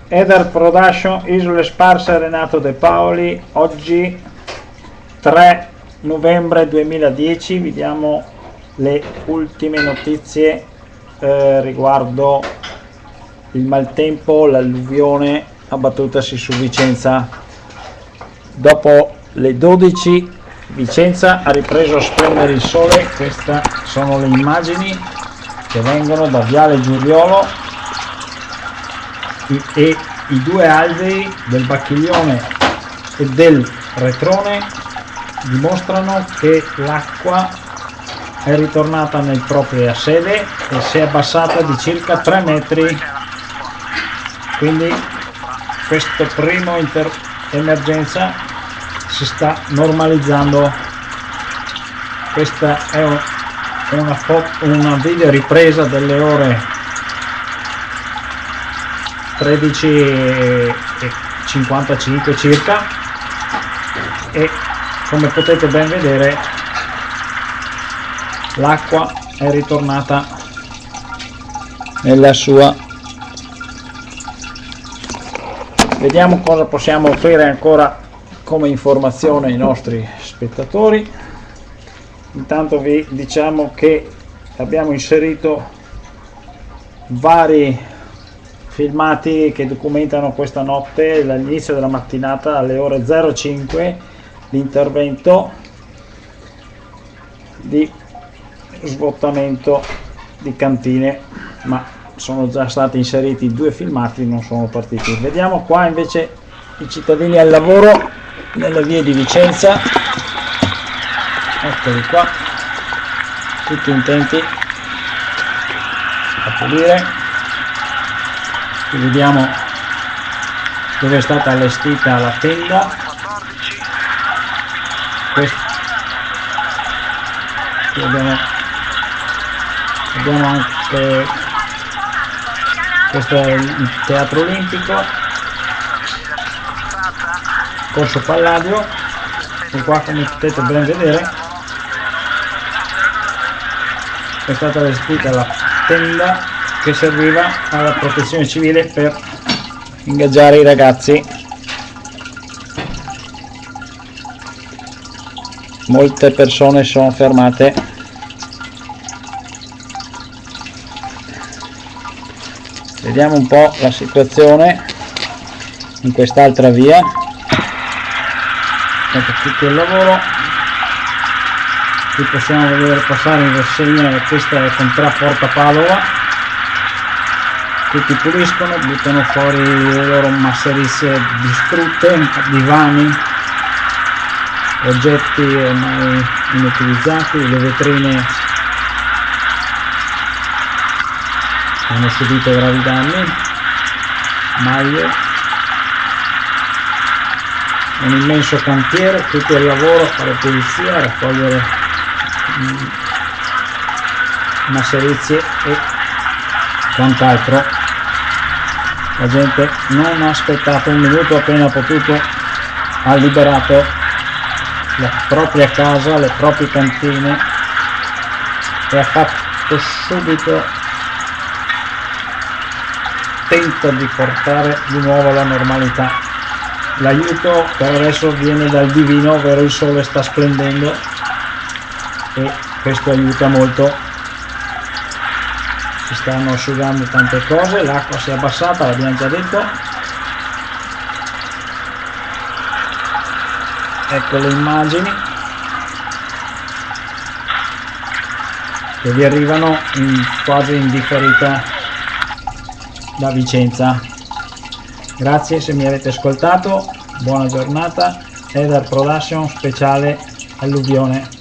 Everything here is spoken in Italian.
Eder Production, Isole Sparse, Renato De Paoli. Oggi 3 novembre 2010 vi diamo le ultime notizie riguardo il maltempo, l'alluvione abbattutasi su Vicenza. Dopo le 12 Vicenza ha ripreso a splendere il sole. Queste sono le immagini che vengono da Viale Giuriolo e i due alberi del Bacchiglione e del Retrone dimostrano che l'acqua è ritornata nel propria sede e si è abbassata di circa 3 metri, quindi questo primo emergenza si sta normalizzando. Questa è una video ripresa delle ore 13:55 circa e come potete ben vedere l'acqua è ritornata nella sua. Vediamo cosa possiamo offrire ancora come informazione ai nostri spettatori. Intanto vi diciamo che abbiamo inserito vari filmati che documentano questa notte, dall'inizio della mattinata alle ore 05, l'intervento di svuotamento di cantine, ma sono già stati inseriti 2 filmati, non sono partiti. Vediamo qua invece i cittadini al lavoro nelle vie di Vicenza. Eccoli qua, tutti intenti a pulire. Qui vediamo dove è stata allestita la tenda. Qui abbiamo anche, questo è il Teatro Olimpico, Corso Palladio, e qua come potete ben vedere è stata allestita la tenda che serviva alla protezione civile per ingaggiare i ragazzi. Molte persone sono fermate. Vediamo un po' la situazione in quest'altra via. Ecco tutto il lavoro. Qui possiamo vedere passare in rassegna, questa è Contraporta Padova. Tutti puliscono, buttano fuori le loro masserizie distrutte, divani, oggetti ormai inutilizzati, le vetrine hanno subito gravi danni, maglie, un immenso cantiere, tutti al lavoro a fare pulizia, a raccogliere masserizie e quant'altro. La gente non ha aspettato un minuto, appena potuto ha liberato la propria casa, le proprie cantine e ha fatto subito tenta di portare di nuovo la normalità. L'aiuto per adesso viene dal divino, ovvero il sole sta splendendo e questo aiuta molto. Si stanno asciugando tante cose, l'acqua si è abbassata, l'abbiamo già detto. Ecco le immagini che vi arrivano quasi in differita da Vicenza. Grazie se mi avete ascoltato, buona giornata. Eder Production speciale alluvione.